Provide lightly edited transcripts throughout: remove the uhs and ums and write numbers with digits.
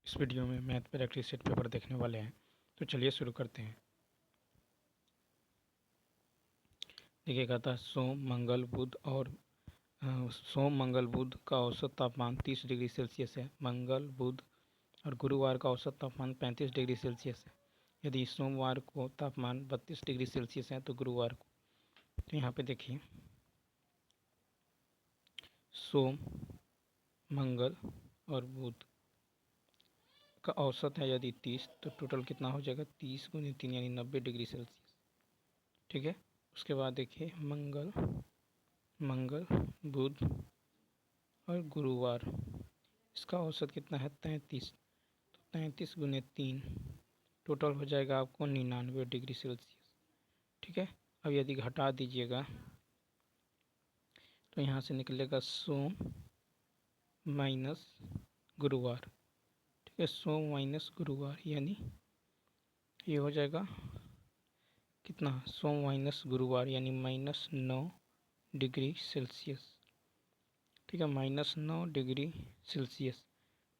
इस वीडियो में math practice set paper देखने वाले हैं, तो चलिए शुरू करते हैं। देखिएगा था सोम मंगल बुध और सोम मंगल बुध का औसत तापमान 30 डिग्री सेल्सियस है। मंगल बुध और गुरुवार का औसत तापमान 35 डिग्री सेल्सियस है। यदि सोमवार को तापमान 32 डिग्री सेल्सियस है तो गुरुवार को, तो यहाँ पे देखिए सोम मंगल और बुध का औसत है यदि 30, तो टोटल कितना हो जाएगा 30 गुनी 3 यानी 90 डिग्री सेल्सियस। ठीक है। उसके बाद देखिए मंगल बुध और गुरुवार, इसका औसत कितना है 33, तो 33 गुने 3 टोटल हो जाएगा आपको 99 डिग्री सेल्सियस। ठीक है। अब यदि घटा दीजिएगा तो यहाँ से निकलेगा सोम माइनस गुरुवार। ठीक है, सोम माइनस गुरुवार यानी ये हो जाएगा कितना, सोम माइनस गुरुवार यानी -9 डिग्री सेल्सियस। ठीक है, -9 डिग्री सेल्सियस।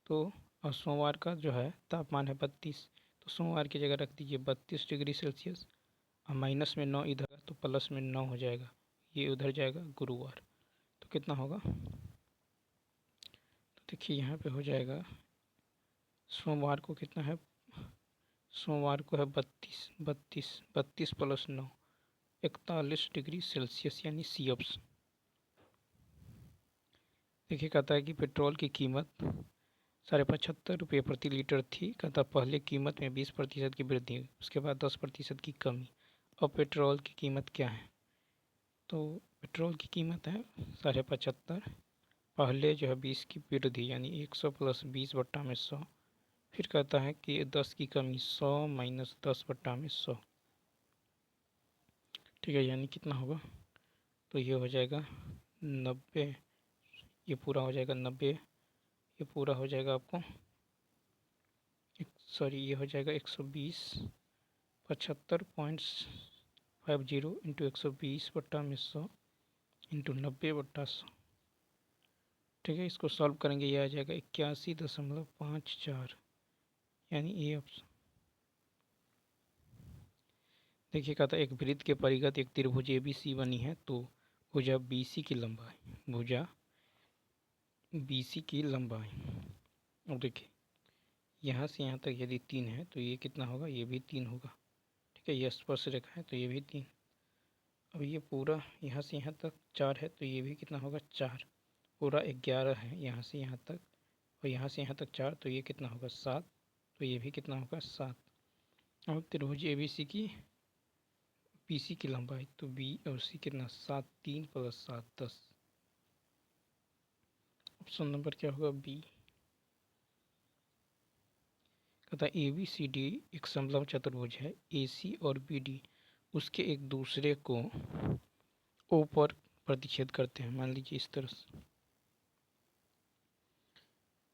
तो और सोमवार का जो है तापमान है 32, तो सोमवार की जगह रख दीजिए 32 डिग्री सेल्सियस और माइनस में 9 इधर तो प्लस में 9 हो जाएगा, ये उधर जाएगा गुरुवार, तो कितना होगा, तो देखिए यहाँ पे हो जाएगा सोमवार को कितना है, सोमवार को है 32 प्लस 9 41 डिग्री सेल्सियस यानी सी ऑप्शन। देखिए कहता है कि पेट्रोल की कीमत 75.5 रुपये प्रति लीटर थी। कहता पहले कीमत में 20% की वृद्धि हुई, उसके बाद 10% की कमी। अब पेट्रोल की कीमत क्या है, तो पेट्रोल की कीमत है 75.5, पहले जो है 20 की वृद्धि यानी 100 प्लस 20 बट्टा में 100, फिर कहता है कि 10 की कमी 100 माइनस 10 बट्टा में 100। ठीक है, यानी कितना होगा, तो ये हो जाएगा 90, ये पूरा हो जाएगा 90, ये पूरा हो जाएगा आपको सॉरी ये हो जाएगा 120 75.50 इंटू 120 बट्टा में 100 इंटू 90 बट्टा 100। ठीक है, इसको सॉल्व करेंगे, ये आ जाएगा 81.54 यानी ए ऑप्शन। देखिए कहता है एक वृत्त के परिगत एक त्रिभुज ABC बनी है, तो भुजा BC की लंबाई, अब देखिए यहाँ से यहाँ तक यदि 3 है तो ये कितना होगा, ये भी 3 होगा। ठीक है, ये स्पर्श रेखा है तो ये भी 3। अब ये पूरा यहाँ से यहाँ तक 4 है तो ये भी कितना होगा 4, पूरा 11 है यहाँ से यहाँ तक, और यहाँ से यहाँ तक 4 तो ये कितना होगा 7, तो ये भी कितना होगा 7। अब त्रिभुज ABC की BC की लंबाई, तो बी और सी कितना 7, 3 प्लस 7 10। ऑप्शन नंबर क्या होगा बी। कहता है ABCD एक समलंब चतुर्भुज है, AC और BD उसके एक दूसरे को O पर प्रतिच्छेद करते हैं। मान लीजिए इस तरह से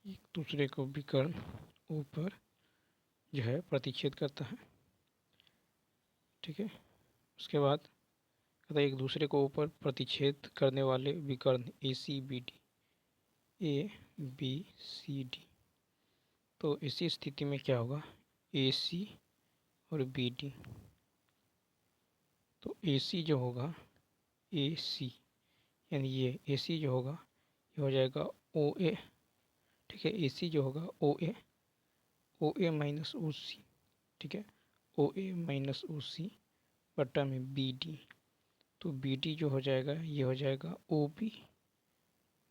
एक दूसरे को विकर्ण O पर जो है प्रतिच्छेद करता है। ठीक है, उसके बाद कहता है एक दूसरे को O पर प्रतिच्छेद करने वाले विकर्ण ABCD, तो इसी स्थिति में क्या होगा AC और BD, तो AC जो होगा AC यानी ये AC जो होगा ये हो जाएगा OA। ठीक है, AC जो होगा OA माइनस OC। ठीक है, OA माइनस OC बट्टा में BD, तो BD जो हो जाएगा ये हो जाएगा OB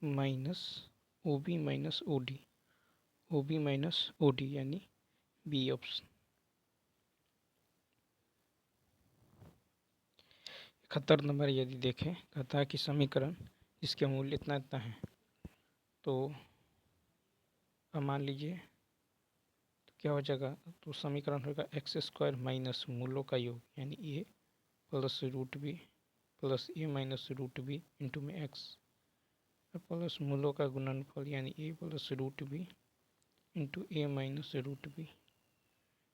माइनस OD यानी बी ऑप्शन। 71 नंबर यदि देखें, कहता है कि समीकरण जिसके मूल्य इतना इतना है, तो अब मान लीजिए तो क्या हो जाएगा, तो समीकरण होगा x² माइनस मूलों का योग यानी a plus root B plus a minus root B into में x प्लस मूलों का गुणनफल यानी a plus root B into a minus root B.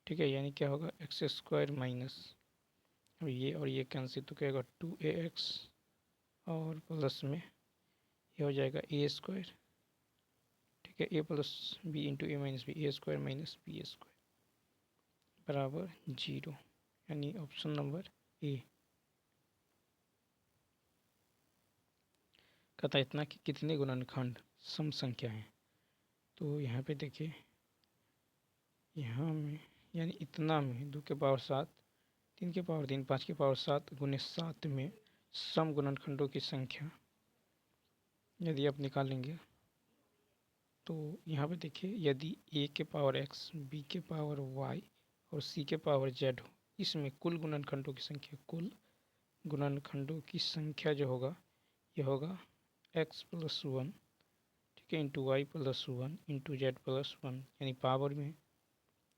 ठीक है, यानी क्या होगा x² माइनस और ये कैंसिल, तो क्या होगा 2ax और प्लस में ये हो जाएगा a²। ठीक ठीक है, ए प्लस बी इंटू ए माइनस बी, ए स्क्वायर माइनस बी स्क्वायर बराबर 0, यानी ऑप्शन नंबर ए। कहता इतना कि कितने गुणनखंड सम संख्या हैं। तो यहाँ पे देखिए, यहाँ में यानी इतना में 2 के पावर 7, 3 के पावर 3, 5 के पावर 7 गुने 7 में सम गुणनखंडों की संख्या यदि आप निकालेंगे तो यहाँ पे देखिए, यदि a के पावर x, b के पावर y और c के पावर z हो, इसमें कुल गुणनखंडों की संख्या, कुल गुणनखंडों की संख्या जो होगा यह होगा x प्लस 1, ठीक है, into Y plus 1 into Z plus 1, यानी पावर में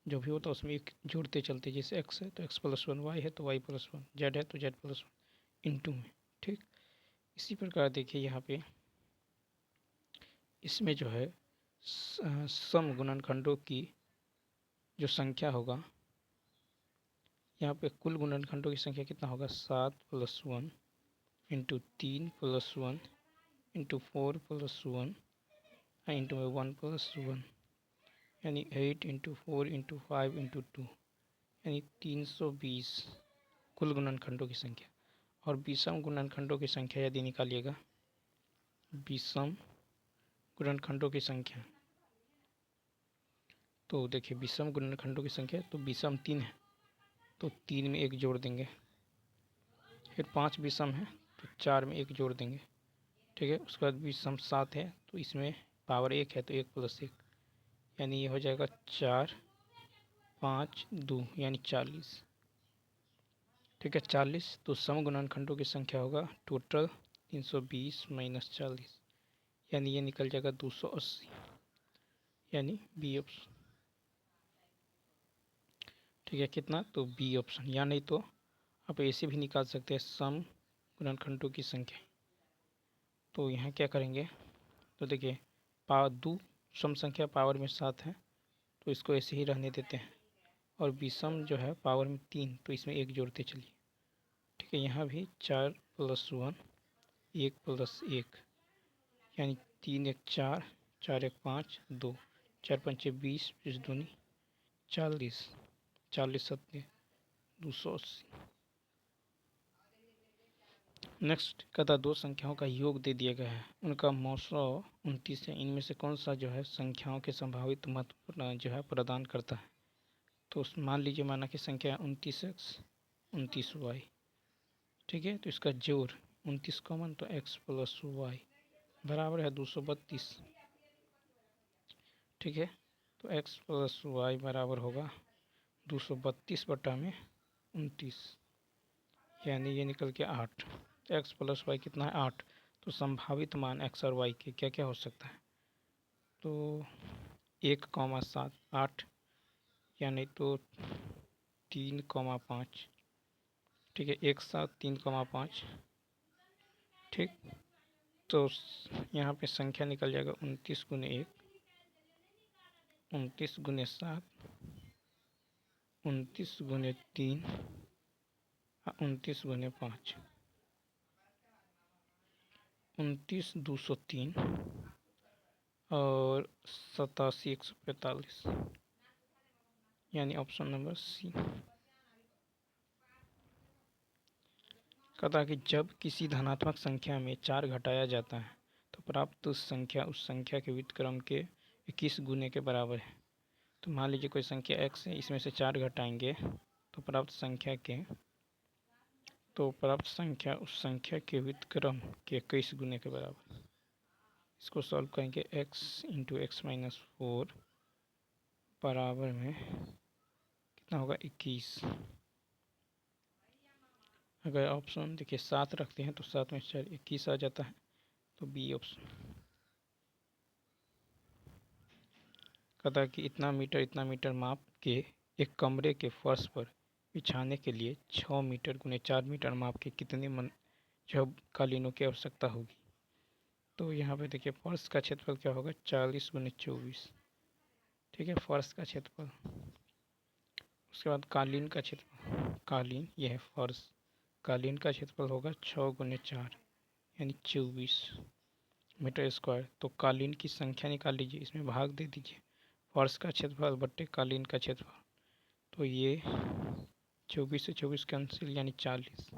जो भी होता है उसमें एक जोड़ते चलते, जैसे x है तो x प्लस 1, y है तो y प्लस 1, z है तो z प्लस 1 इंटू में। ठीक, इसी प्रकार देखिए यहाँ पे इसमें जो है सम गुणनखंडों की जो संख्या होगा, यहाँ पे कुल गुणनखंडों की संख्या कितना होगा, 7 plus 1 into 3 plus 1 into 4 plus 1 into में 1 प्लस 1, यानी 8 इंटू 4 इंटू 5 इंटू 2, यानी 320 कुल गुणनखंडों की संख्या। और विषम गुणनखंडों की संख्या यदि निकालिएगा, विषम गुणनखंडों की संख्या, तो देखिए विषम गुणनखंडों की संख्या, तो विषम 3 है तो 3 में 1 जोड़ देंगे, फिर 5 विषम है तो 4 में 1 जोड़ देंगे, ठीक है। उसके बाद विषम 7 है तो इसमें पावर 1 है तो 1 प्लस 1, यानी ये हो जाएगा 4 5 2 यानी 40, ठीक है 40। तो सम गुणनखंडों की संख्या होगा टोटल 320 माइनस 40, यानी ये निकल जाएगा 280, यानी बी ऑप्शन, ठीक है। कितना, तो बी ऑप्शन, या नहीं तो आप ऐसे भी निकाल सकते हैं सम गुणनखंडों की संख्या। तो यहाँ क्या करेंगे, तो देखिए पावर 2 सम संख्या पावर में 7 है तो इसको ऐसे ही रहने देते हैं, और विषम जो है पावर में 3 तो इसमें 1 जोड़ते चलिए, ठीक है। यहाँ भी 4 प्लस 1 1 प्लस 1, यानी 3 1 4, 4 1 5 2, 4 5 20, 20 दूनी 40, 40 7 280। नेक्स्ट कहता दो संख्याओं का योग दे दिया गया है, उनका 929 है, इनमें से कौन सा जो है संख्याओं के संभावित महत्व जो है प्रदान करता है। तो मान लीजिए माना कि संख्या 29x 29y, ठीक है। तो इसका जोड़ 29 कॉमन तो x प्लस वाई बराबर है 232, ठीक है। तो x प्लस वाई बराबर होगा 232 बटा में 29, यानी ये निकल के 8। तो x प्लस वाई कितना है, 8। तो संभावित मान x और y के क्या क्या हो सकता है, तो 1,7 8, यानी तो 3,5, ठीक है, 1 7 3,5, ठीक। तो यहाँ पे संख्या निकल जाएगा 29 गुने 1, 29 गुने 7, 29 गुने 3, 29 गुने 5, 29 203 और 87 145, यानी ऑप्शन नंबर सी। कहता कि जब किसी धनात्मक संख्या में 4 घटाया जाता है तो प्राप्त संख्या उस संख्या के व्युत्क्रम के 21 गुने के बराबर है। तो मान लीजिए कोई संख्या x है, इसमें से 4 घटाएंगे तो प्राप्त संख्या उस संख्या के व्युत्क्रम के 21 गुने के बराबर। इसको सॉल्व करेंगे, x इंटू एक्स माइनस 4 बराबर में कितना होगा 21। अगर ऑप्शन देखिए 7 रखते हैं तो 7 में 4 21 आ जाता है, तो बी ऑप्शन। कहता कि इतना मीटर माप के एक कमरे के फर्श पर बिछाने के लिए 6 मीटर गुने 4 मीटर माप के कितने जो कालीनों की आवश्यकता होगी। तो यहाँ पे देखिए फर्श का क्षेत्रफल क्या होगा, 40 गुने 24, ठीक है, फर्श का क्षेत्रफल। उसके बाद कालीन का क्षेत्रफल, कालीन यह है फर्श, कालीन का क्षेत्रफल होगा 6 गुने 4 यानी 24 मीटर स्क्वायर। तो कालीन की संख्या निकाल लीजिए, इसमें भाग दे दीजिए फर्श का क्षेत्रफल बट्टे कालीन का क्षेत्रफल। तो ये 24 से 24 कैंसिल यानी 40।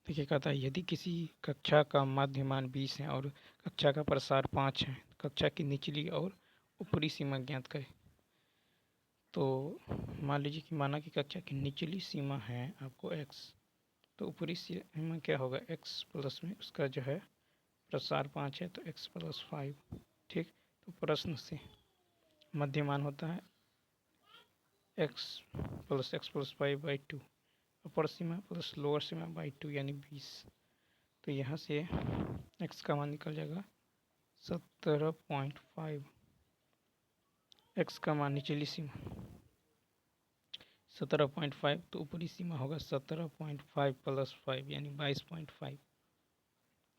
देखिए कहता है यदि किसी कक्षा का माध्यमान 20 है और कक्षा का प्रसार 5 है, कक्षा की निचली और ऊपरी सीमा ज्ञात करें। तो मान लीजिए कि माना कि कक्षा की निचली सीमा है आपको x, तो ऊपरी सीमा क्या होगा x प्लस में उसका जो है प्रसार 5 है तो x प्लस 5। ठीक, तो प्रश्न से मध्यमान होता है x plus 5/2, upper Seema plus lower Seema by 2 यानी 20। तो यहाँ से x का मान निकल जाएगा 17.5। x का मान निचली सीमा 17.5, तो ऊपरी सीमा होगा 17.5 प्लस 5 यानी 22.5।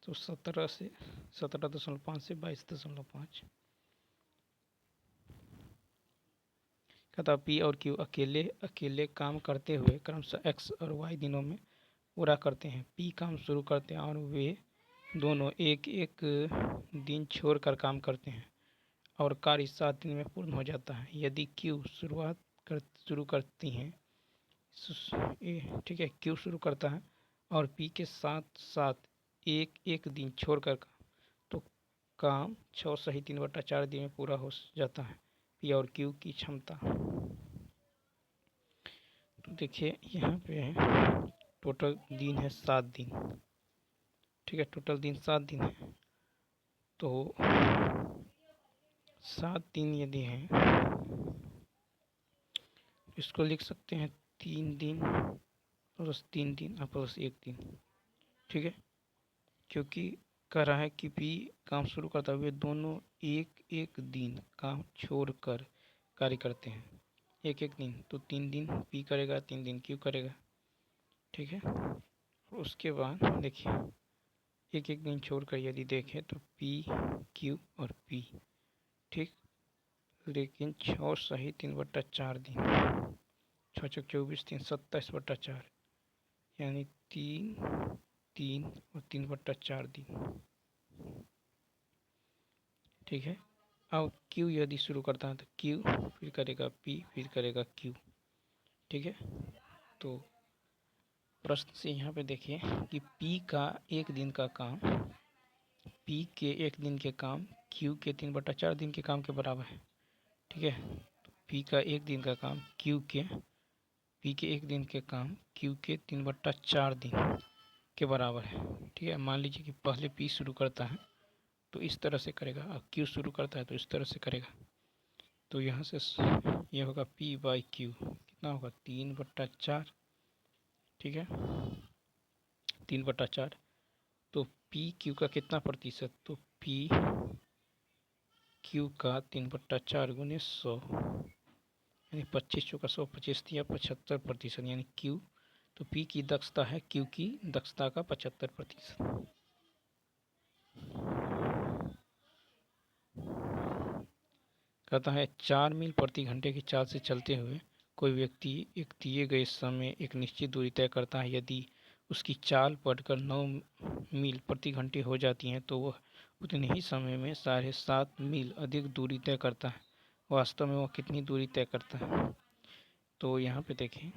तो 17.5 से 22.5। कहता पी और क्यू अकेले अकेले काम करते हुए क्रमशः एक्स और वाई दिनों में पूरा करते हैं। पी काम शुरू करते हैं और वे दोनों एक एक दिन छोड़कर काम करते हैं और कार्य 7 दिन में पूर्ण हो जाता है। यदि क्यू शुरू करती हैं, ठीक है, क्यू शुरू करता है और पी के साथ साथ एक एक दिन छोड़कर तो काम 6 सही 3/4 दिन में पूरा हो जाता है। पी और क्यू की क्षमता। तो देखिए यहाँ पे है टोटल दिन है 7 दिन। ठीक है, टोटल दिन 7 दिन है। तो 7 दिन यदि हैं इसको लिख सकते हैं 3 दिन प्लस 3 दिन और प्लस 1 दिन। ठीक है, क्योंकि कह रहा है कि पी काम शुरू करता हुए दोनों एक एक दिन काम छोड़कर कार्य करते हैं, एक एक दिन। तो 3 दिन पी करेगा, 3 दिन क्यू करेगा। ठीक है, उसके बाद देखिए एक एक दिन छोड़कर यदि देखें तो पी क्यू और पी, ठीक, लेकिन 6 सही 3/4 दिन, 6 चौक 24 3 27/4 यानी 3 3 और 3/4 दिन। ठीक है, अब क्यू यदि शुरू करता है तो क्यू फिर करेगा पी फिर करेगा क्यू। ठीक है, तो प्रश्न से यहाँ पे देखिए कि पी का एक दिन का काम, पी के एक दिन के काम क्यू के 3/4 दिन के काम के बराबर है। ठीक है, तो पी का एक दिन का काम पी के एक दिन के काम क्यू के 3/4 दिन के बराबर है। ठीक है, मान लीजिए कि पहले पी शुरू करता है तो इस तरह से करेगा और क्यू शुरू करता है तो इस तरह से करेगा। तो यहाँ से यह होगा पी बाई क्यू, कितना होगा 3/4। ठीक है, 3/4। तो पी क्यू का कितना प्रतिशत, तो पी क्यू का 3/4 गुने 100 यानी 25 चौका 100, 25 या 75% यानी क्यू। तो पी की दक्षता है क्यू की दक्षता का 75%। कहता है 4 मील प्रति घंटे की चाल से चलते हुए कोई व्यक्ति एक दिए गए समय एक निश्चित दूरी तय करता है। यदि उसकी चाल बढ़कर 9 मील प्रति घंटे हो जाती है तो वह उतने ही समय में 7.5 मील अधिक दूरी तय करता है। वास्तव में वह कितनी दूरी तय करता है? तो यहाँ पे देखें,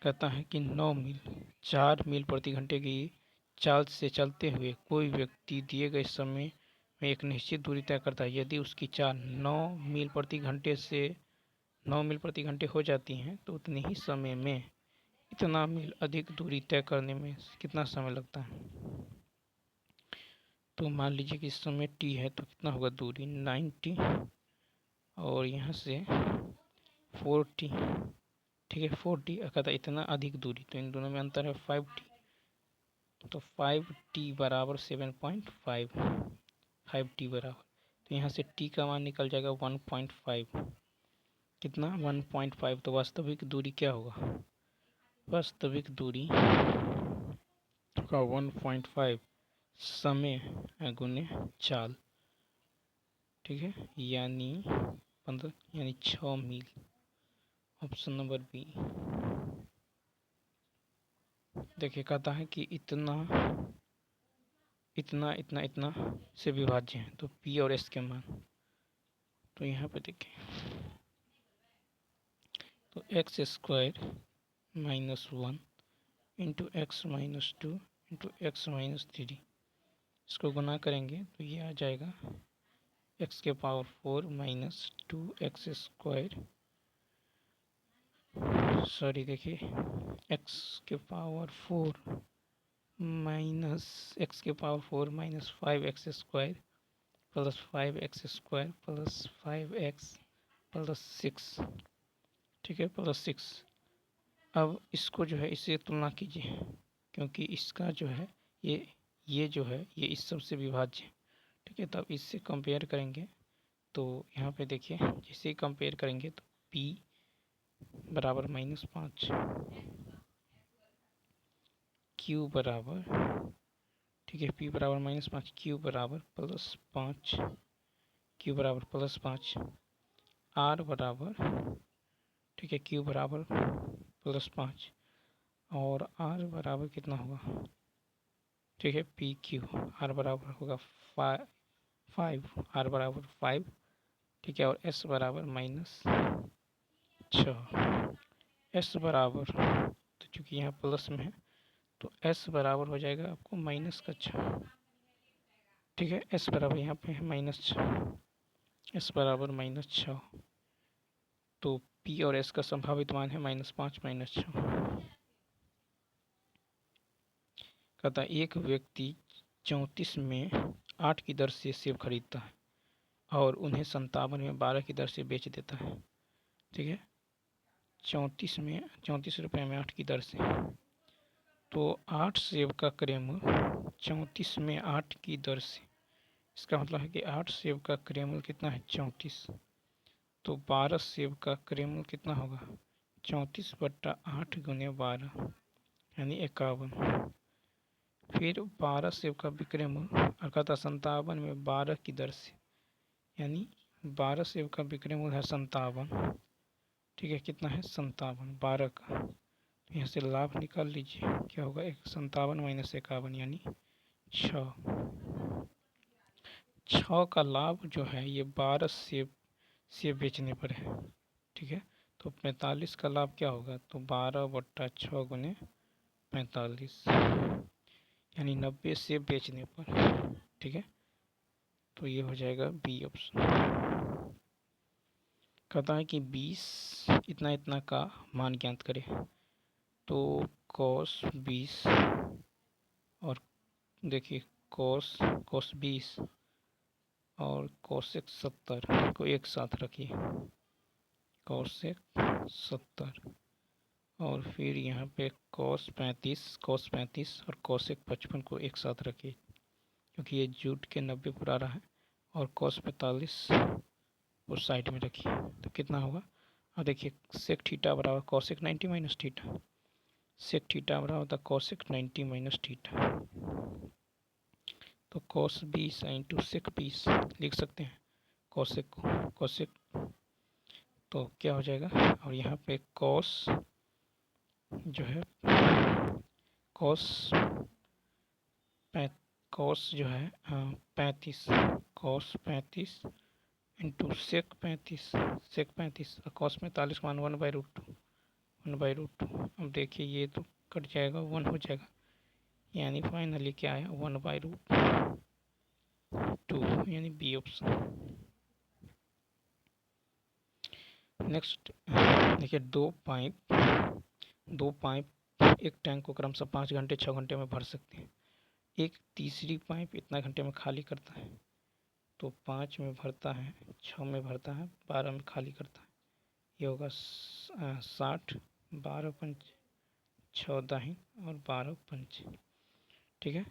कहता है कि 9 मील 4 मील प्रति घंटे की चाल से चलते हुए कोई व्यक्ति दिए गए समय में एक निश्चित दूरी तय करता है। यदि उसकी चाल 9 मील प्रति घंटे हो जाती हैं तो उतने ही समय में इतना मील अधिक दूरी तय करने में कितना समय लगता है? तो मान लीजिए कि इस समय t है तो कितना होगा दूरी 90 और यहाँ से 40। ठीक है, 40 कहता इतना अधिक दूरी, तो इन दोनों में अंतर है 5t। तो 5t बराबर 7.5, 5t बराबर, तो यहाँ से t का मान निकल जाएगा 1.5। कितना 1.5। तो वास्तविक दूरी क्या होगा? वास्तविक दूरी का 1.5 समय गुने चाल। ठीक है, यानी 15 यानी 6 मील। Option number B. देखिए कहता है कि इतना इतना इतना इतना से विभाज्य है, तो पी और एस के मान। तो यहाँ पे देखिए, तो x square -1 into x -2 into x -3, इसको गुना करेंगे तो ये आ जाएगा एक्स के पावर 4 -2 एक्स स्क्वायर, सॉरी देखिए, एक्स के पावर 4 एक्स के power 4 -5 x square plus 5 x square plus 5 x plus 6, ठीक है, प्लस 6। अब इसको जो है इससे तुलना कीजिए, क्योंकि इसका जो है ये जो है ये इस सब से विभाज्य है, ठीक है। तब इससे कंपेयर करेंगे तो यहाँ पे देखिए, जैसे ही कंपेयर करेंगे तो p बराबर -5, q बराबर, ठीक है, p बराबर -5, q बराबर +5, q बराबर +5, r बराबर, ठीक है, q बराबर +5 और r बराबर कितना होगा, ठीक है, पी क्यू, r बराबर होगा 5, r बराबर 5, ठीक है, और s बराबर -6, s बराबर, तो चूँकि यहाँ प्लस में है तो s बराबर हो जाएगा आपको -6, ठीक है, s बराबर यहाँ पे है -6, s बराबर -6, तो p और s का संभावित मान है -5 -6। कहता है एक व्यक्ति 34 में 8 की दर से सेब खरीदता है और उन्हें 57 में 12 की दर से बेच देता है, ठीक है, 34 रुपये में 8 की दर से, तो 8 सेब का क्रय मूल्य 34 में 8 की दर से, इसका मतलब है कि 8 सेब का क्रय मूल्य कितना है 34, तो 12 सेब का क्रय मूल्य कितना होगा 34/8 गुने 12 यानी 51, फिर 12 सेब का विक्रय मूल्य अर्थात 57 में 12 की दर से, यानी 12 सेब का विक्रय मूल्य है 57, ठीक है, कितना है 57 12 का, तो यहाँ से लाभ निकाल लीजिए, क्या होगा 57 - 51 यानी 6, 6 का लाभ जो है ये 12 सेब बेचने पर है, ठीक है, तो 45 का लाभ क्या होगा, तो 12/6 गुने 45 यानी 90 सेब बेचने पर, ठीक है, तो ये हो जाएगा बी ऑप्शन। कहता है कि 20 इतना इतना का मान ज्ञात करें, तो cos 20 और देखिए cos 20 और cosec 70 को एक साथ रखिए, cosec 70 और फिर यहाँ पे cos 35 और cosec 55 को एक साथ रखिए, क्योंकि ये जूट के 90 पर आ रहा है, और cos 45 उस साइड में रखिए, तो कितना होगा, और देखिए sec थीटा बराबर cosec 90 minus theta, sec theta बराबर होता है cosec 90 माइनस थीटा, तो cos 20 इंटू sec 20 लिख सकते हैं cosec को, cosec, तो क्या हो जाएगा, और यहाँ पे cos जो है cos जो है 35, cos 35 इंटू sec 35, sec 35 और cos 45 मान 1/√2, अब देखिए ये तो कट जाएगा 1 हो जाएगा, यानी फाइनली क्या आया 1/√2 यानी बी ऑप्शन। नेक्स्ट देखिए, दो पाइप एक टैंक को क्रमशः 5 घंटे 6 घंटे में भर सकते हैं, एक तीसरी पाइप इतना घंटे में खाली करता है, तो 5 में भरता है, 6 में भरता है, 12 में खाली करता है, ये होगा 60, 12 पंच 6 दाहिन और 12 पंच, ठीक है,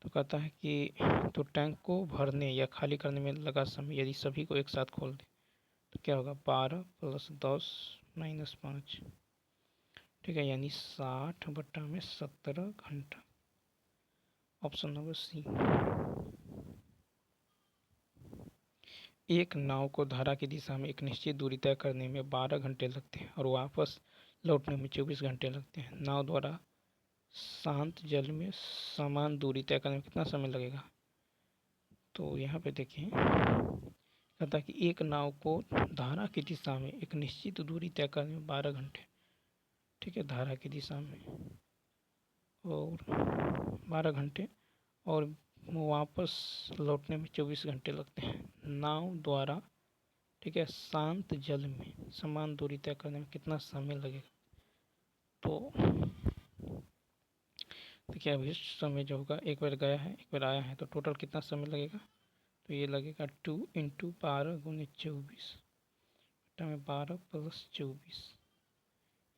तो कहता है कि तो टैंक को भरने या खाली करने में लगा समय यदि सभी को एक साथ खोल दें तो क्या होगा 12 + 10 - 5, ठीक है, यानी 60/17 घंटा, ऑप्शन नंबर सी। एक नाव को धारा की दिशा में एक निश्चित दूरी तय करने में 12 घंटे लगते हैं और वापस लौटने में 24 घंटे लगते हैं। नाव द्वारा शांत जल में समान दूरी तय करने में कितना समय लगेगा। तो यहाँ पे देखें, कहता है कि एक नाव को धारा की दिशा में एक निश्चित दूरी तय करने में 12 घंटे, ठीक है, धारा की दिशा में, और 12 घंटे, और वापस लौटने में 24 घंटे लगते हैं। नाव द्वारा, ठीक है, शांत जल में समान दूरी तय करने में कितना समय लगेगा। तो देखिए अभी समय जो होगा, एक बार गया है एक बार आया है, तो टोटल कितना समय लगेगा। तो ये लगेगा 2 × 12 × 24 में 12 + 24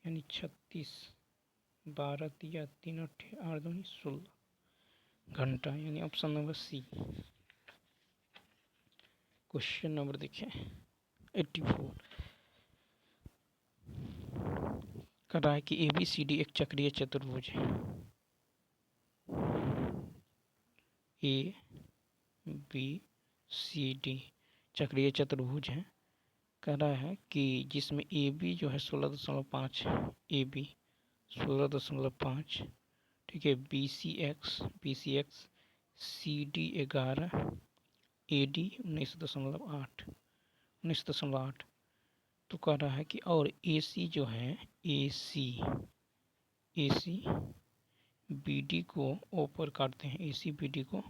यानी 36, 12 दिया 3 8 8 2 16 घंटा, यानी option number C. Question number देखिए 84, कर रहा है कि ABCD एक चक्रीय चतुर्भुज है। ABCD चक्रीय चतुर्भुज है। कह रहा है कि जिसमें AB जो है 16.5, AB 16.5, ठीक है, BCX CD 11, AD 19.8। तो कह रहा है कि और AC जो है, AC BD को ऊपर काटते हैं, AC BD को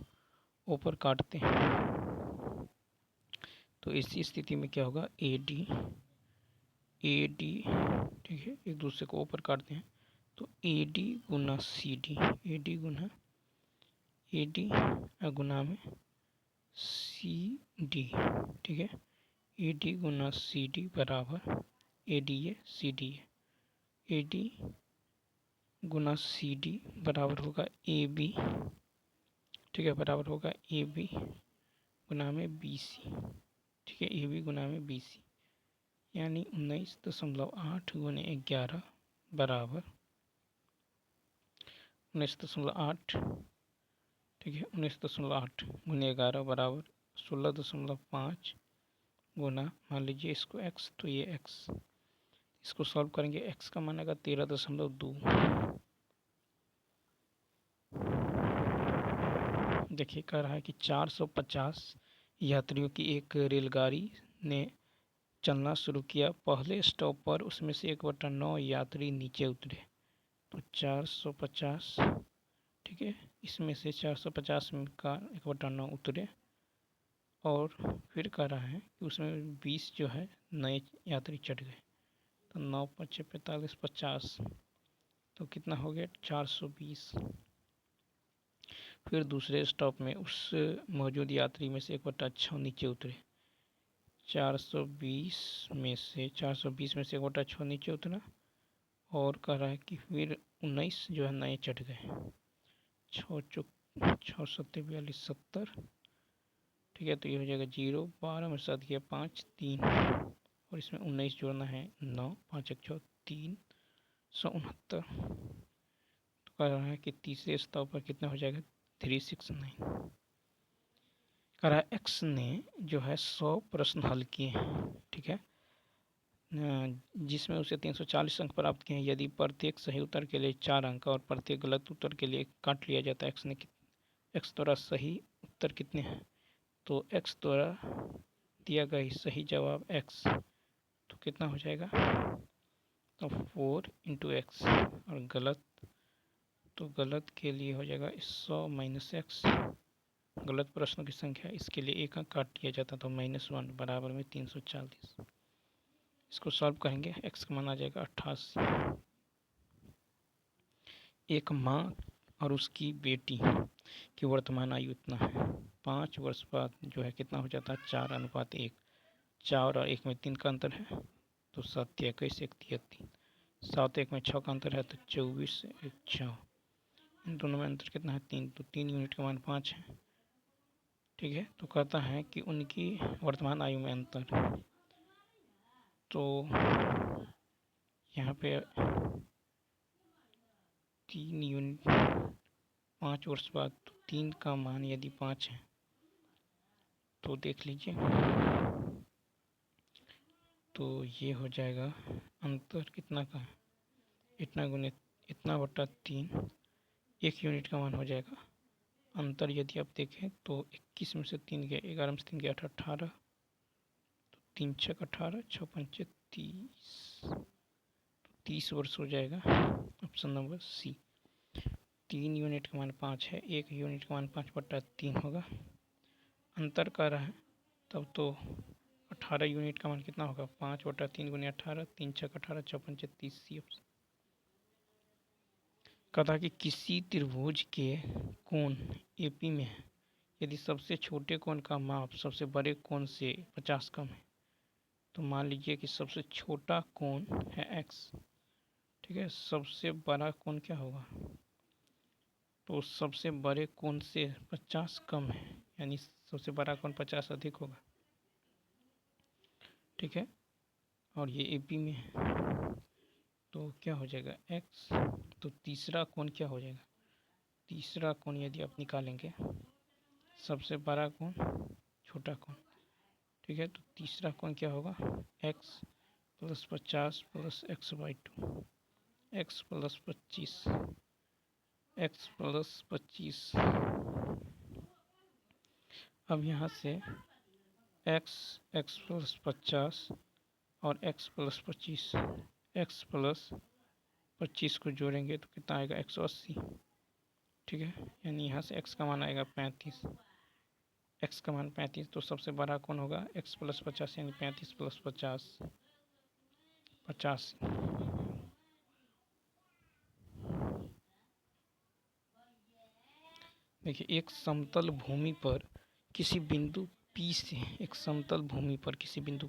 ऊपर काटते हैं। तो इसी स्थिति में क्या होगा, AD ठीक है, एक दूसरे को ऊपर काटते हैं, तो AD गुना CD, AD गुना में CD, ठीक है, AD गुना CD बराबर AD CD, AD गुना CD बराबर होगा AB, ठीक है, बराबर होगा AB गुना में BC, ठीक है, AB गुना में BC, यानी 19.8 × 11 बराबर 19.8, ठीक है, 19.8 × 11 बराबर 16.5 गुना, मान लीजिए इसको x, तो ये x, इसको सॉल्व करेंगे, x का मान आएगा 13.2। देखिए कह रहा है कि 450 यात्रियों की एक रेलगाड़ी ने चलना शुरू किया। पहले स्टॉप पर उसमें से 1/9 यात्री नीचे उतरे। तो 450, ठीक है, इसमें से 450 का 1/9 उतरे, और फिर कह रहा है कि उसमें 20 जो है नए यात्री चढ़ गए। तो 9 × 5 = 45, 50, तो कितना हो गया 420। फिर दूसरे स्टॉप में उस मौजूद यात्री में से 1/6 नीचे उतरे। 420 में से 1/6 नीचे उतरा, और कह रहा है कि फिर 19 जो है नए चढ़ गए। 6 × 6 = 42, 70, ठीक है, तो ये हो जाएगा 0, 12 में 7 गया 5, 3, और इसमें 19 जोड़ना है 9, 5 × 6 = 369। तो कह रहा है कि तीसरे स्टॉप पर कितना हो जाएगा 369। कह रहा है एक्स ने जो है 100 प्रश्न हल किए हैं, ठीक है, जिसमें उसे 340 अंक प्राप्त किए हैं। यदि प्रत्येक सही उत्तर के लिए 4 अंक और प्रत्येक गलत उत्तर के लिए काट लिया जाता है, एक्स द्वारा सही उत्तर कितने हैं। तो एक्स द्वारा दिया गया सही जवाब एक्स, तो कितना हो जाएगा, तो 4 × x, और गलत, तो गलत के लिए हो जाएगा 100 - x, गलत प्रश्नों की संख्या, इसके लिए एक अंक काट दिया जाता, तो -1 बराबर में 340। इसको सॉल्व करेंगे, x का मान आ जाएगा 88। एक माँ और उसकी बेटी की वर्तमान आयु इतना है। 5 वर्ष बाद जो है कितना हो जाता है 4:1। 4 और 1 में 3 का अंतर है, तो 7 × 21 = 33। 7 1 में 6 का अंतर है, तो 24 1 6। इन दोनों में अंतर कितना है 3, तो 3 यूनिट का मान 5 है, ठीक है। तो कहता है कि उनकी वर्तमान आयु में अंतर, तो यहाँ पे 3 यूनिट 5 वर्ष बाद, तो 3 का मान यदि 5 है तो देख लीजिए, तो ये हो जाएगा अंतर कितना का है, इतना गुने इतना बटा 3, 1 यूनिट का मान हो जाएगा। अंतर यदि आप देखें तो 21 में से 3 गया, 11 में से 3 गया 18, तो 3 छक 18, 6 पंचे 30, तो 30 वर्ष हो जाएगा। ऑप्शन नंबर सी। 3 यूनिट का मान 5 है, 1 यूनिट का मान 5/3 होगा। अंतर कर रहा है तब तो 18 यूनिट का मान कितना होगा, 5/3 गुने 18, 3 छक 18, 6 पंचे 30, सी ऑप्शन। कहा कि किसी त्रिभुज के कोण एपी में है, यदि सबसे छोटे कोण का माप सबसे बड़े कोण से 50 कम है, तो मान लीजिए कि सबसे छोटा कोण है x, ठीक है, सबसे बड़ा कोण क्या होगा, तो सबसे बड़े कोण से 50 कम है, यानी सबसे बड़ा कोण 50 अधिक होगा, ठीक है, और ये एपी में है, तो क्या हो जाएगा x। तो तीसरा कोण क्या हो जाएगा, तीसरा कोण यदि आप निकालेंगे, सबसे बड़ा कोण छोटा कोण, ठीक है, तो तीसरा कोण क्या होगा, x + 50 + x/2, x + 25, x + 25। अब यहाँ से x + 50 और x + 25, x + 25 को जोड़ेंगे तो कितना आएगा, 180, ठीक है, यानी यहाँ से x का मान आएगा 35, x का मान 35, तो सबसे बड़ा कौन होगा, x + 50, यानी 35 + 50, 50। देखिए, एक समतल भूमि पर किसी बिंदु P से, एक समतल भूमि पर किसी बिंदु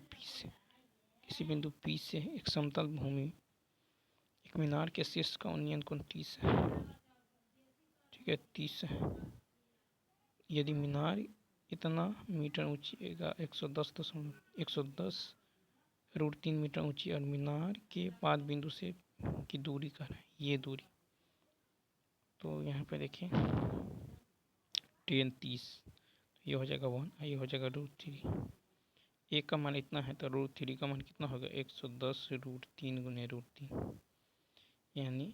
P से, एक समतल भूमि, एक मीनार के शीर्ष का उन्नयन कोण 30 है, ठीक है, 30 है। यदि मीनार इतना मीटर ऊंची, 110 √3 मीटर ऊंची, और मीनार के बाद बिंदु से की दूरी कर रहे हैं, ये दूरी, तो यहाँ पे देखिए 10 30, ये हो जाएगा 1, ये हो जाएगा √3। एक का मान इतना है तो √3 का मान कितना होगा, 110 √3 गुने √3, यानी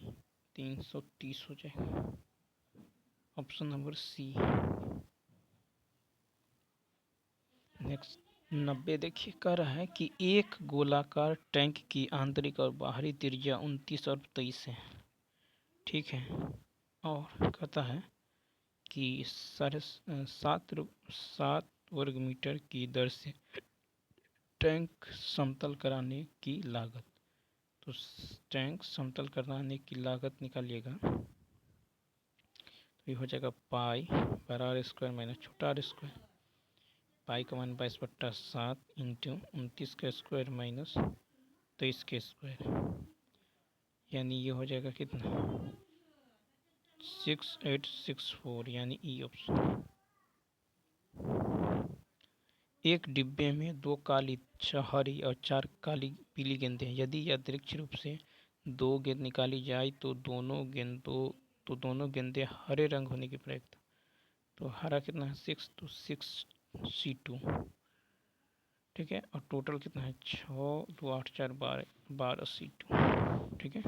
330 हो जाएगा। Option number C. नेक्स्ट 90 देखिए, कह रहा है कि एक गोलाकार टैंक की आंतरिक और बाहरी त्रिज्या 29 और 23 है, ठीक है, और कहता है कि 7.5 वर्ग मीटर की दर से टैंक समतल कराने की लागत, तो टैंक समतल कराने की लागत निकालिएगा, तो ये हो जाएगा पाई बड़ा r² माइनस छोटा r², पाई का मान 22/7 इंटू 29 का स्क्वायर माइनस 23 के स्क्वायर, यानी ये हो जाएगा कितना, 6864, यानी ई ऑप्शन। एक डिब्बे में 2 काली, 6 हरी और 4 काली पीली गेंदें हैं। यदि यादृच्छिक रूप से 2 गेंद निकाली जाए तो दोनों गेंदें हरे रंग होने की प्रयुक्त, तो हरा कितना है 6, तो 6C2, ठीक है, और टोटल कितना है 6 2 8 4 12C2, ठीक है,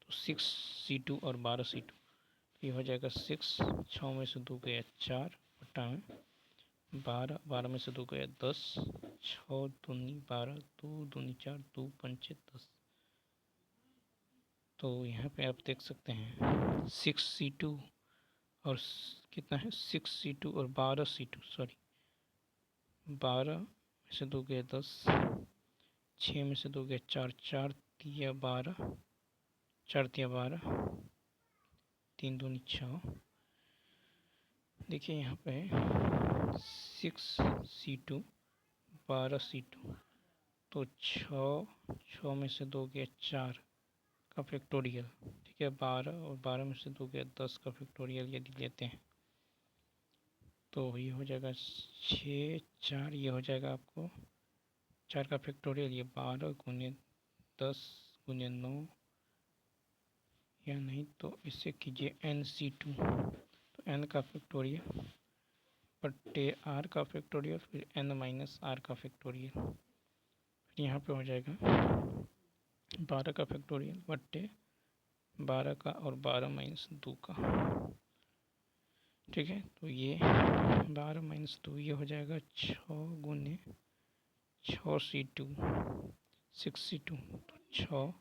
तो 6C2 और 12C2, ये हो जाएगा 6, 6 में से 2 गया 4 बटा में 12, 12 में से 2 गया 10, 6 दूनी 12, 2 दूनी 4, 2 पंचे 10, तो यहाँ पे आप देख सकते हैं 6C2 और कितना है 6C2 और 12C2, सॉरी 12 में से 2 गया 10, 6 में से 2 गया 4, 4 तिया 12, 4 तिया 12, 3 दूनी 6, देखिए यहाँ पे 6C2 12C2, तो 6 में से 2 गया 4 का फैक्टोरियल, ठीक है, 12 और 12 में से 2 गया 10 का फैक्टोरियल यदि लेते हैं तो ये हो जाएगा 6 4, ये हो जाएगा आपको 4 का फैक्टोरियल, ये 12 गुने 10 गुने 9, या नहीं तो इससे कीजिए NC2, तो n का फैक्टोरियल बट्टे r का फैक्टोरियल, फिर n माइनस r का फैक्टोरियल, फिर यहाँ पे हो जाएगा 12 का फैक्टोरियल बट्टे 12 का और 12 माइनस 2 का। ठीक है, तो ये 12 माइनस 2 ये हो जाएगा 6 गुने 6 62 तो 6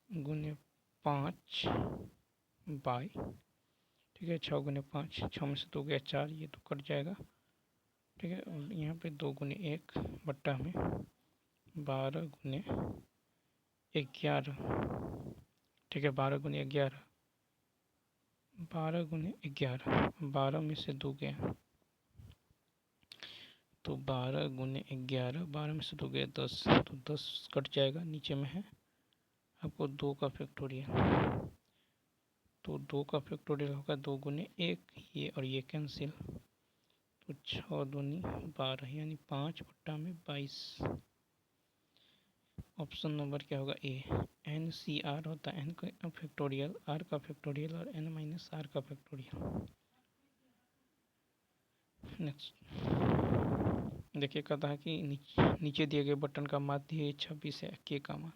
गुने 5 बाई, ठीक है, 6 गुने 5, 6 में से 2 गया 4, ये तो कट जाएगा। ठीक है, और यहाँ पे 2 गुने 1 बट्टा में 12 गुने 11। ठीक है, 12 गुने 11, 12 गुने 11, 12 में से 2 गया तो 12 गुने 11, 12 में से 2 गया 10, तो 10 कट जाएगा। नीचे में है आपको 2 का फैक्टोरियल, तो 2 का फैक्टोरियल होगा 2 गुने 1, ये और ये कैंसिल, तो 6 दूनी 12 यानी 5 बट्टा में 22। ऑप्शन नंबर क्या होगा? ए। एन सी आर होता है एन का फैक्टोरियल, आर का फैक्टोरियल और एन माइनस आर का फैक्टोरियल। नेक्स्ट देखिए, कहता है कि नीचे दिए गए बटन का माध्य है 26 है, के का मान।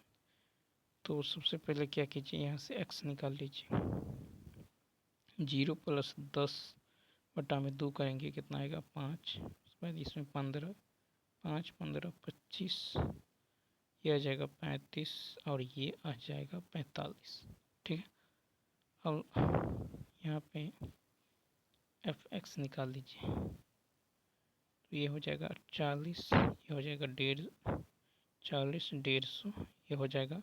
तो सबसे पहले क्या कीजिए, यहाँ से x निकाल लीजिए। 0 प्लस 10 बटा में 2 करेंगे, कितना आएगा? 5। उसके बाद इसमें 15, 5 15 25, ये आ जाएगा 35 और ये आ जाएगा 45। ठीक है, अब यहाँ पे एफ एक्स निकाल लीजिए, तो ये हो जाएगा 40, ये हो जाएगा 40 150, ये हो जाएगा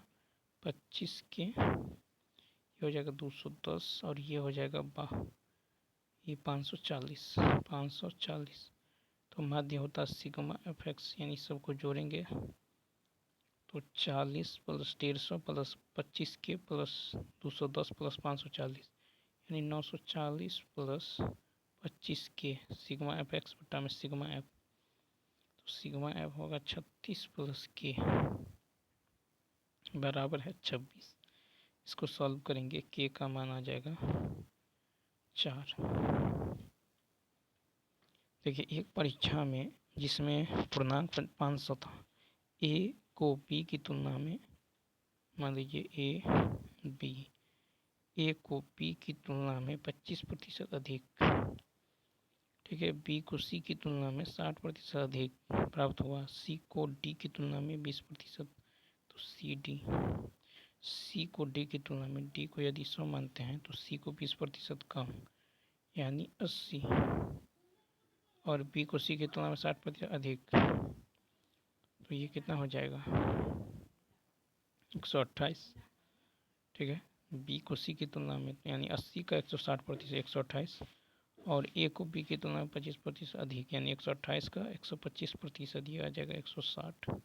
25 के, ये हो जाएगा 210 और ये हो जाएगा ये 540। तो माध्य होता है सिग्मा एफ एक्स, यानी सबको जोड़ेंगे तो 40 प्लस 150 प्लस 25 के प्लस 210 प्लस 540 यानी 940 प्लस 25 के सिग्मा एफ एक्स बटा में सिग्मा एफ, तो सिग्मा एफ होगा 36 प्लस के बराबर है 26। इसको सॉल्व करेंगे, के का मान आ जाएगा 4। देखिए, एक परीक्षा में जिसमें पूर्णांक 500 था, ए को बी की तुलना में, मान लीजिए ए को बी की तुलना में 25% अधिक, ठीक है, बी को सी की तुलना में 60% अधिक प्राप्त हुआ, सी को डी की तुलना में 20%, तो सी को डी की तुलना में, डी को यदि 100 मानते हैं तो सी को 20% कम यानी 80, और बी को सी की तुलना में 60% अधिक, तो ये कितना हो जाएगा? 128। ठीक है, बी को सी की तुलना में यानी 80 का 160% 128, और ए को बी की तुलना में 25% अधिक यानी 128 का 125%, ये आ जाएगा 160।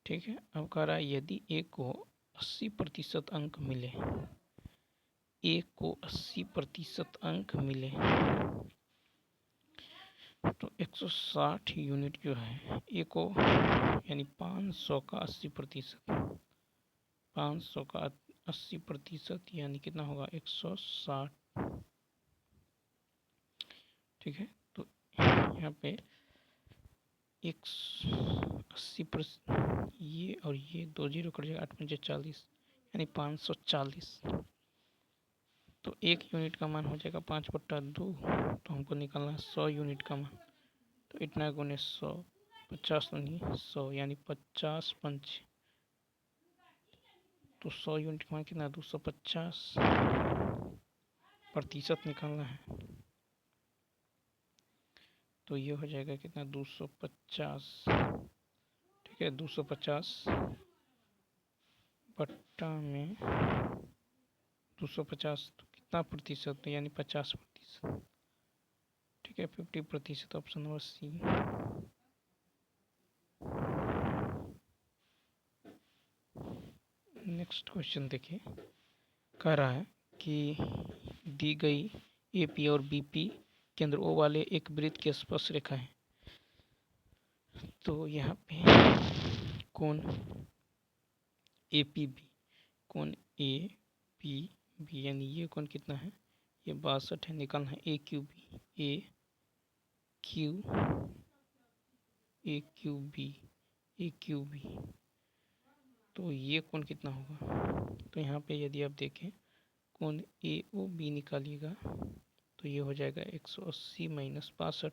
ठीक है, अब कह रहा है यदि ए को 80% अंक मिले, ए को 80% अंक मिले तो 160 यूनिट जो है ए को, यानी 500 का 80%, 500 का 80% यानी कितना होगा? 160। ठीक है, तो यहाँ पे 80%, ये और ये 2 जीरो कट जाएगा, 8 पंजे 40 यानी 540। तो 1 यूनिट का मान हो जाएगा 5/2, तो हमको निकालना है 100 यूनिट का मान, तो इतना गुने 100, 50 नहीं 100 यानी 50 पंच, तो 100 यूनिट का मान कितना? 250% निकालना है, तो ये हो जाएगा कितना? 250। ठीक है, 250 बट्टा में 250 तो कितना प्रतिशत? यानी 50%। ठीक है, 50%, option number C. Next question देखिए, कह रहा है कि दी गई ए पी और बी पी केंद्र ओ वाले एक वृत्त की स्पर्श रेखा है, तो यहाँ पे कोण ए पी बी, कोण ए पी बी यानी ये कोण कितना है? ये 62 है, निकालना है ए क्यू बी, ए क्यू बी, तो ये कोण कितना होगा, तो यहाँ पे यदि आप देखें कोण ए ओ बी निकालिएगा तो ये हो जाएगा 180 माइनस 62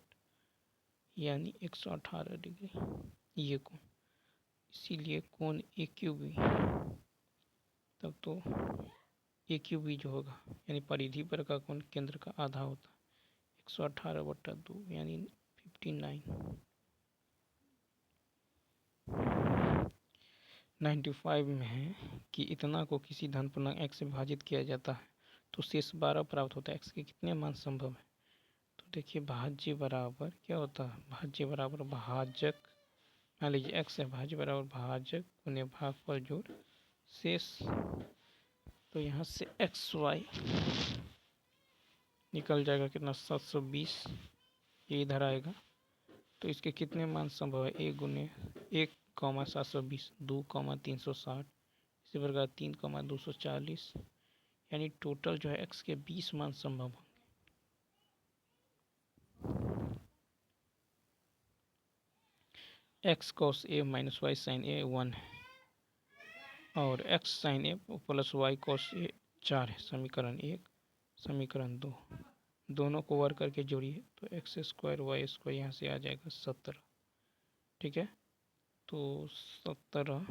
यानी 118 डिग्री ये कोण। इसीलिए कोण ए क्यू बी, तब तो ए क्यू बी जो होगा यानी परिधि पर का कोण केंद्र का आधा होता है 118/2 यानी 59। 95 में है कि इतना को किसी धन पूर्णांक x से विभाजित किया जाता है तो शेष 12 प्राप्त होता है। x के कितने मान संभव है, तो देखिए भाज्य बराबर क्या होता है, भाज्य बराबर भाजक, मान लीजिए x है, भाज्य बराबर भाजक गुने भागफल जोड़ शेष। तो यहाँ से xy निकल जाएगा कितना 720, ये इधर आएगा। तो इसके कितने मान संभव है, 1,720, 2,360, इसी प्रकार 3,240, यानी टोटल जो है x के 20 मान संभव होंगे। x cos a minus Y sine A 1 है और x sine A plus Y cos A 4 है। समीकरण 1, समीकरण 2 दोनों को वर्ग करके जोड़िए तो x स्क्वायर वाई स्क्वायर यहाँ से आ जाएगा 17। ठीक है, तो 17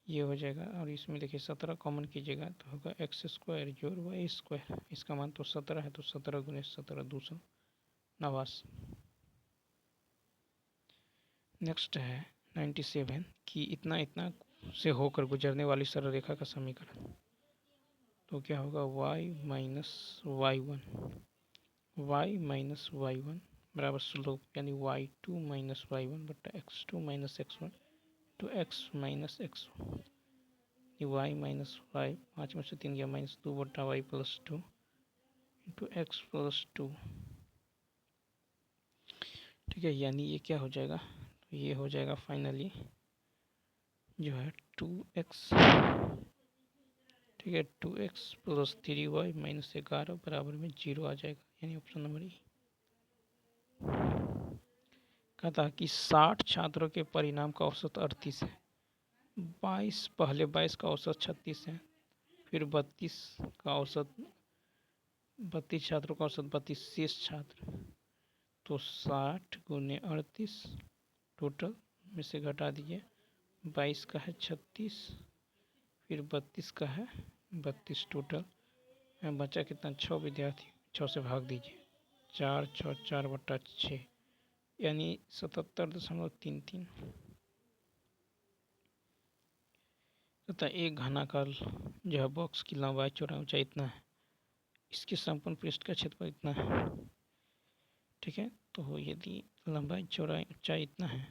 ये हो जाएगा और इसमें देखिए 17 कॉमन कीजिएगा तो होगा x स्क्वायर जोड़ वाई स्क्वायर, इसका मान तो 17 है तो 17 गुने 17 289। नेक्स्ट है 97 कि इतना इतना से होकर गुजरने वाली सरल रेखा का समीकरण। तो क्या होगा y माइनस वाई वन बराबर स्लोप यानी y2 माइनस y1 बटा x2 माइनस x1 तो x minus x1 y minus Y, 5 में से 3 गया माइनस 2 बटा Y plus 2 into X plus 2। ठीक है, यानी ये क्या हो जाएगा, तो ये हो जाएगा फाइनली जो है 2x, ठीक है 2x प्लस 3y माइनस 11 बराबर में 0 आ जाएगा, यानी ऑप्शन नंबर ई। कहता है कि 60 छात्रों के परिणाम का औसत 38 है, 22 पहले 22 का औसत 36 है, फिर 32 का औसत 32 छात्रों का औसत 32 शेष छात्र, तो 60 गुने 38 टोटल में से घटा दीजिए, 22 का है 36 फिर 32 का है 32 टोटल बचा कितना 6 विद्यार्थी, 6 से भाग दीजिए, 4 6 4 बटा 6 यानी 77.33 तथा एक घनाकार जो है बॉक्स की लंबाई चौड़ाई ऊंचाई इतना है, इसके संपूर्ण पृष्ठ का क्षेत्रफल इतना है। ठीक है, तो यदि लंबाई चौड़ाई ऊंचाई इतना है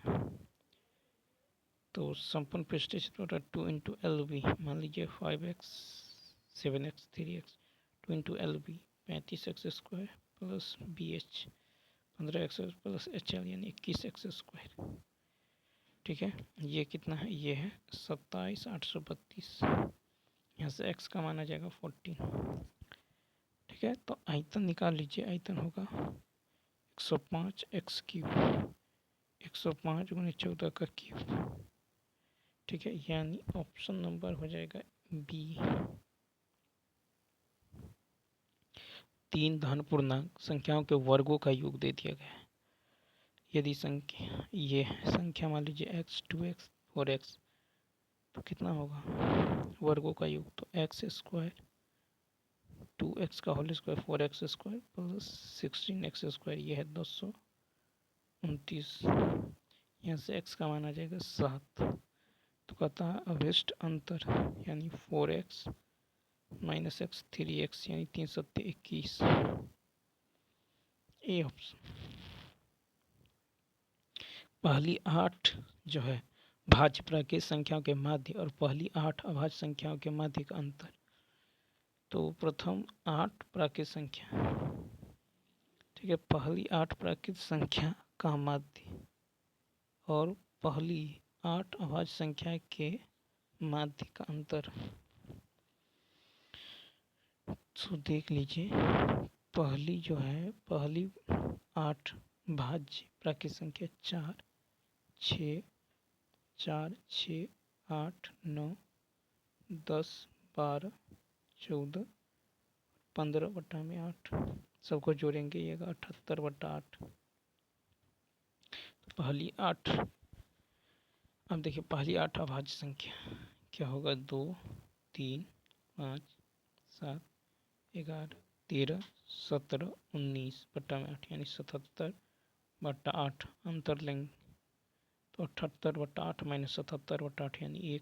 तो संपूर्ण पृष्ठ क्षेत्रफल 2 इंटू एल बी, मान लीजिए 5x 7x 3x 2 into L B 35x square plus B H 15x plus H L यानी 21x स्क्वायर। ठीक है, ये कितना है, ये है 27,832, यहाँ से x का माना जाएगा 14। ठीक है, तो आयतन निकाल लीजिए, आयतन होगा 105 x क्यूब, 105 गुने 14 का क्यूब। ठीक है, यानी ऑप्शन नंबर हो जाएगा बी। 3 धन पूर्णांक संख्याओं के वर्गों का योग दे दिया गया है। यदि संख्या ये संख्या मान लीजिए x 2x 4x तो कितना होगा वर्गों का योग, तो x स्क्वायर 2x का whole square 4x square plus 16x square, ये है 229, यहाँ से x का मान आ जाएगा 7। तो कहता है अभिष्ट अंतर यानी 4x माइनस x 3x यानी 3 सत्ते 21, ए ऑप्शन। पहली 8 जो है भाज्य प्राकृत संख्याओं के माध्य और पहली 8 अभाज्य संख्याओं के माध्य का अंतर। तो प्रथम 8 प्राकृत संख्या, ठीक है, पहली 8 प्राकृत संख्या का माध्य और पहली 8 अभाज्य संख्या के माध्य का अंतर। तो देख लीजिए, पहली जो है पहली 8 भाज्य प्राकृत संख्या 4 6 4 6 8, 9, 10, 12, 14, 15/8 सबको जोड़ेंगे ये 78/8। पहली 8, अब देखिए पहली 8 अभाज्य संख्या क्या होगा, 2, 3, 5, 7, 11, 13, 17, 19/8 यानी 77/8 अंतर लेंगे तो 78/8 माइनस 77/8 यानी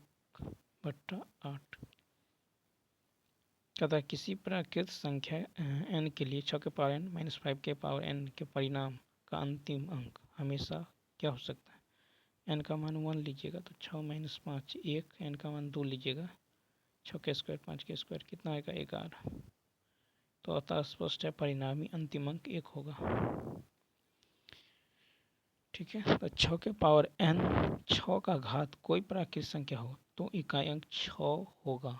1/8। कहता है किसी प्राकृत संख्या n के लिए 6 के पावर n माइनस 5 के पावर n के परिणाम का अंतिम अंक हमेशा क्या हो सकता है। n का मान 1 लीजिएगा तो 6 माइनस 5 1, n का मान 2 लीजिएगा 6 के स्क्वायर 5 के स्क्वायर कितना आएगा 11। तो अतः स्पष्ट है परिणामी अंतिम अंक 1 होगा। ठीक है, तो 6 के पावर n 6 का घात कोई प्राकृत संख्या हो तो इकाई अंक 6 होगा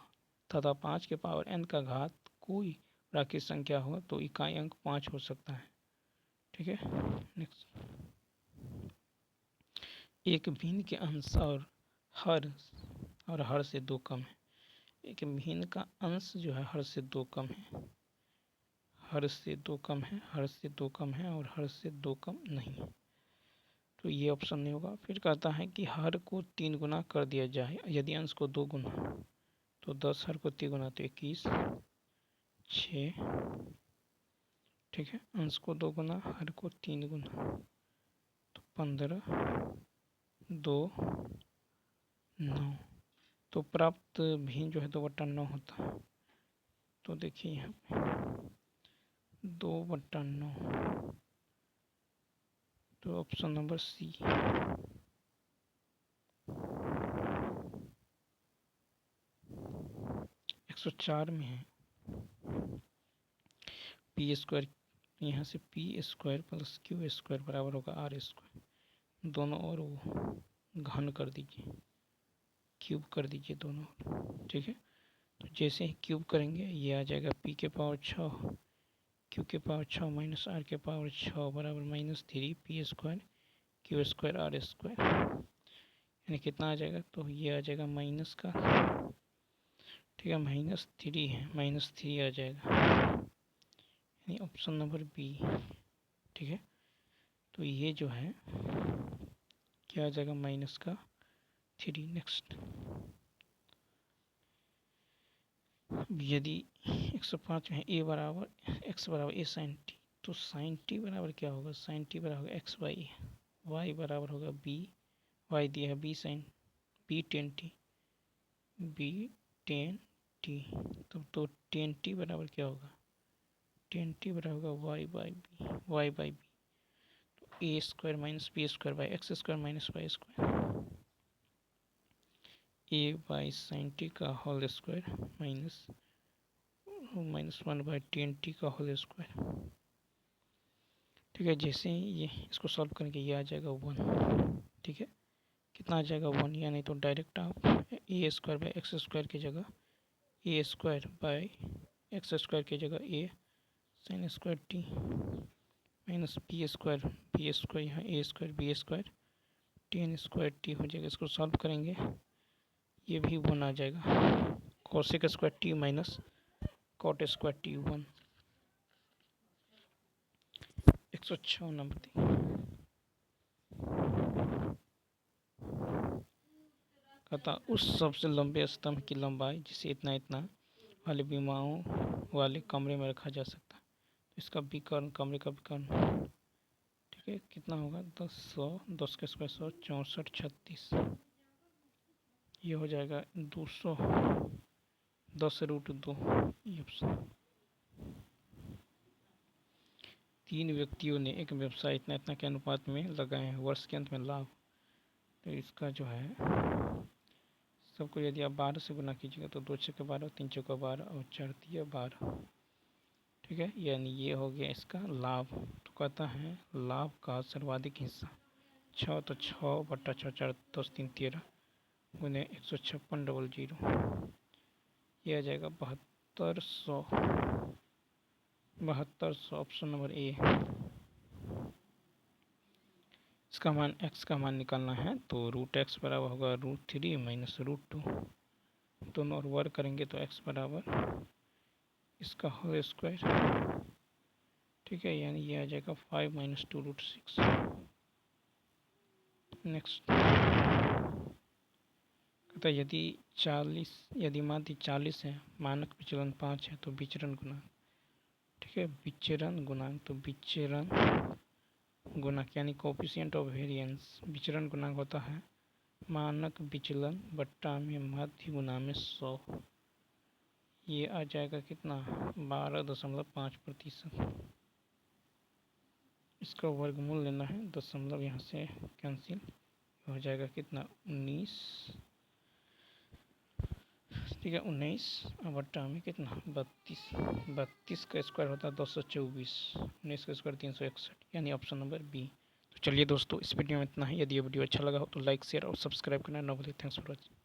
तथा 5 के पावर n का घात कोई प्राकृत संख्या हो तो इकाई अंक 5 हो सकता है। ठीक है, नेक्स्ट, एक भिन्न के अंश और हर से 2 कम है। एक भिन्न का अंश जो है हर से 2 कम है, हर से 2 कम है, हर से 2 कम है और हर से 2 कम नहीं है, तो ये ऑप्शन नहीं होगा। फिर कहता है कि हर को 3 गुना कर दिया जाए, यदि अंश को 2 गुना तो 10, हर को 3 गुना तो 21, 6। ठीक है, अंश को 2 गुना, हर को 3 गुना तो 15, 2, 9। तो प्राप्त भिन्न जो है 2/9 होता है। तो देखिए यहाँ पे 2/9, तो ऑप्शन नंबर सी। 104 में है पी स्क्वायर, यहाँ से P square plus Q square बराबर होगा आर स्क्वायर। दोनों और वो घन कर दीजिए, क्यूब कर दीजिए दोनों। ठीक है, तो जैसे ही क्यूब करेंगे ये आ जाएगा पी के पावर 6 क्यू के पावर 6 माइनस आर के पावर 6 बराबर -3 P square Q square R square, यानी कितना आ जाएगा, तो ये आ जाएगा माइनस का। ठीक है, -3 है, -3 आ जाएगा, यानी ऑप्शन नंबर बी। ठीक है, तो ये जो है क्या आ जाएगा -3। नेक्स्ट, यदि 105 में ए बराबर एक्स बराबर ए साइन टी, तो साइन टी बराबर क्या होगा, साइन टी बराबर होगा एक्स वाई, वाई बराबर होगा बी, वाई दिया है B sine B tan T, B tan T, तो टेन टी बराबर क्या होगा, टेन टी बराबर होगा Y by B, Y by B. तो A square minus B square by X square minus Y square, A by sine T का whole square -1 by tan T का whole square. ठीक है, जैसे ही ये इसको सॉल्व करेंगे ये आ जाएगा 1। ठीक है, कितना आ जाएगा 1, या नहीं तो डायरेक्ट आप A square by X square की जगह A square by X square की जगह A sine square T minus B square यहाँ A square B square tan square T हो जाएगा। इसको सॉल्व करेंगे ये भी 1 आ जाएगा, cosec square T minus cot square T 1। 106 number दी, कहता उस सबसे लंबे स्तंभ की लंबाई जिसे इतना इतना वाले विमाओं वाले कमरे में रखा जा सकता है, इसका विकर्ण, कमरे का विकर्ण। ठीक है, कितना होगा 10, 100, 10 के स्क्वायर 100, 64, 36, ये हो जाएगा 200, 10√2। ये ऑप्शन। 3 व्यक्तियों ने एक व्यवसाय इतना इतना के अनुपात में लगाए हैं, वर्ष के अंत में लाभ, तो इसका जो है सबको यदि आप 12 से गुना कीजिएगा तो 2 छक्के 12, 3 चौका 12 और 4 तिया 12। ठीक है, यानी ये हो गया इसका लाभ। तो कहता है लाभ का सर्वाधिक हिस्सा 6, तो 6/6 4 10 3 13 गुने 156 00, ये आ जाएगा 7200। 7200 ऑप्शन नंबर ए। इसका मान x का मान निकालना है तो रूट एक्स बराबर होगा √3 माइनस √2। दोनों और वर्ग करेंगे तो x बराबर इसका होल स्क्वायर, ठीक है, यानी ये आ जाएगा 5 माइनस 2√6। नेक्स्ट कहता है यदि माध्य 40 है, मानक विचलन 5 है तो विचरण गुणांक, ठीक है, विचरण गुणांक, तो विचरण गुणांक यानी कोफिशिएंट ऑफ वेरिएंस, विचरण गुणांक होता है मानक विचलन बट्टा में माध्य गुना में 100। ये आ जाएगा कितना, 12.5%। इसका वर्गमूल लेना है, दशमलव यहाँ से कैंसिल हो जाएगा कितना, 19, ठीक है, 19 बट्टा में कितना, 32। 32 का स्क्वायर होता है 224, 19 का स्क्वायर 361, यानी ऑप्शन नंबर बी। तो चलिए दोस्तों, इस वीडियो में इतना ही। यदि ये वीडियो अच्छा लगा हो तो लाइक शेयर और सब्सक्राइब करना न भूलें। Thanks for watching.